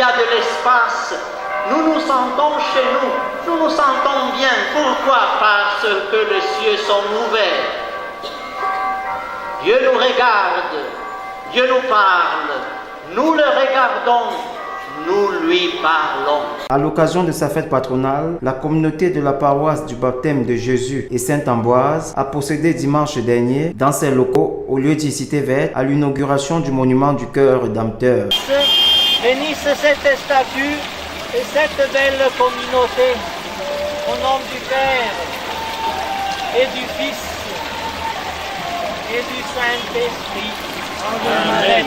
y a de l'espace, nous nous sentons chez nous, nous nous sentons bien. Pourquoi? Parce que les cieux sont ouverts. Dieu nous regarde, Dieu nous parle, nous le regardons, nous lui parlons. À l'occasion de sa fête patronale, la communauté de la paroisse du baptême de Jésus et Saint-Ambroise a procédé dimanche dernier dans ses locaux au lieu d'y citer verte à l'inauguration du monument du cœur rédempteur. Bénisse cette statue et cette belle communauté au nom du Père et du Fils et du Saint-Esprit. Amen.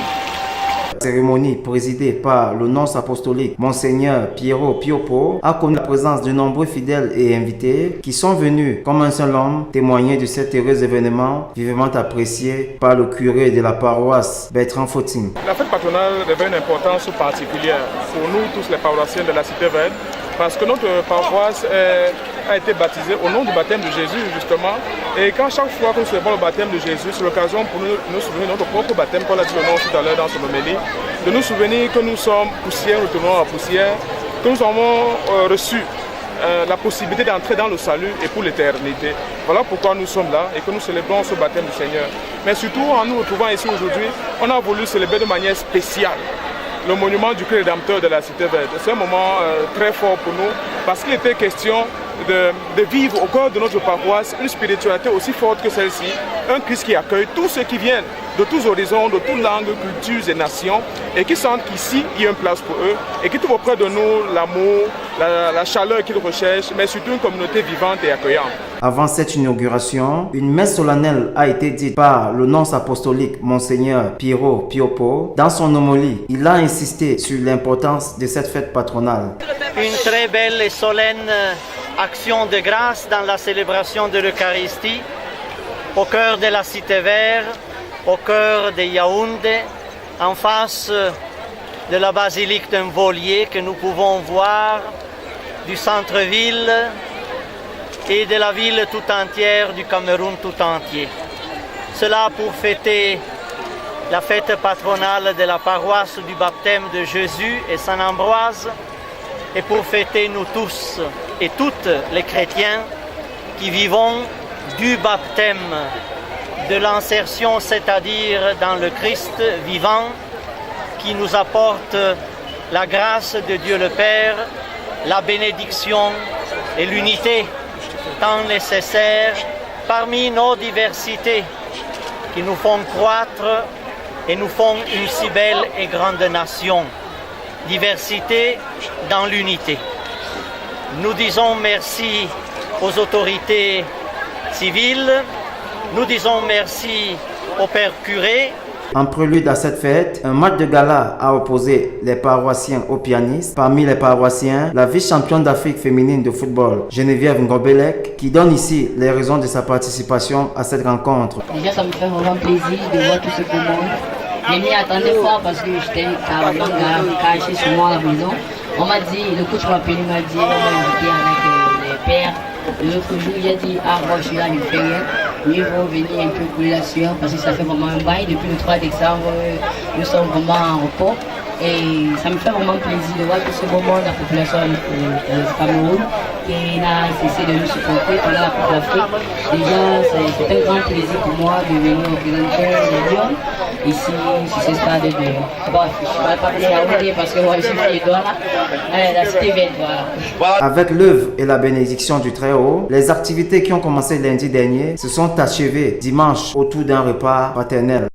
Cérémonie présidée par le nonce apostolique Monseigneur Piero Piopo a connu la présence de nombreux fidèles et invités qui sont venus comme un seul homme témoigner de cet heureux événement vivement apprécié par le curé de la paroisse Bertrand Fautin. La fête patronale revêt une importance particulière pour nous tous les paroissiens de la Cité Verte parce que notre paroisse a été baptisée au nom du baptême de Jésus justement, et quand chaque fois que nous célébrons le baptême de Jésus, c'est l'occasion pour nous souvenir de notre propre baptême, comme l'a dit le nom tout à l'heure dans son homélie, de nous souvenir que nous sommes poussière, nous tournons en poussière, que nous avons reçu la possibilité d'entrer dans le salut et pour l'éternité. Voilà pourquoi nous sommes là et que nous célébrons ce baptême du Seigneur. Mais surtout, en nous retrouvant ici aujourd'hui, on a voulu célébrer de manière spéciale le monument du Christ rédempteur de la Cité Verte. C'est un moment très fort pour nous parce qu'il était question de vivre au cœur de notre paroisse une spiritualité aussi forte que celle-ci, un Christ qui accueille tous ceux qui viennent de tous horizons, de toutes langues, cultures et nations, et qui sentent qu'ici, il y a une place pour eux, et qui trouvent auprès de nous l'amour, la chaleur qu'ils recherchent, mais surtout une communauté vivante et accueillante. Avant cette inauguration, une messe solennelle a été dite par le nonce apostolique Monseigneur Piero Piopo. Dans son homélie, il a insisté sur l'importance de cette fête patronale. Une très belle et solennelle action de grâce dans la célébration de l'Eucharistie, au cœur de la Cité Verte, au cœur de Yaoundé, en face de la basilique d'un Volier que nous pouvons voir du centre-ville et de la ville tout entière, du Cameroun tout entier. Cela pour fêter la fête patronale de la paroisse du baptême de Jésus et Saint-Ambroise, et pour fêter nous tous et toutes les chrétiens qui vivons du baptême, de l'insertion, c'est-à-dire dans le Christ vivant, qui nous apporte la grâce de Dieu le Père, la bénédiction et l'unité tant nécessaires parmi nos diversités qui nous font croître et nous font une si belle et grande nation. Diversité dans l'unité. Nous disons merci aux autorités civiles, nous disons merci au Père curé. En prélude à cette fête, un match de gala a opposé les paroissiens aux pianistes. Parmi les paroissiens, la vice-championne d'Afrique féminine de football, Geneviève Ngobelec, qui donne ici les raisons de sa participation à cette rencontre. Déjà, ça me fait vraiment plaisir de voir tout ce beau monde. Je m'y attendais fort parce que j'étais caché sur moi à la maison. On m'a dit, le coach m'a appelé, m'a dit, on m'a invité avec les pères. L'autre jour, il a dit, ah, moi je suis là, je ne fais rien. Mieux vaut venir un peu couler la sueur parce que ça fait vraiment un bail. Depuis le 3 décembre, nous sommes vraiment en repos. Et ça me fait vraiment plaisir de voir que ce moment, la population du Cameroun, qui n'a cessé de nous supporter pendant la Coupe d'Afrique. Déjà, c'est un grand plaisir pour moi de venir représenter les Lions ici, sur ce stade de... Bon, je ne vais pas dire Yaoundé parce que moi, je suis Fidouala, la Cité Verte, voilà. Avec l'œuvre et la bénédiction du Très-Haut, les activités qui ont commencé lundi dernier se sont achevées dimanche autour d'un repas fraternel.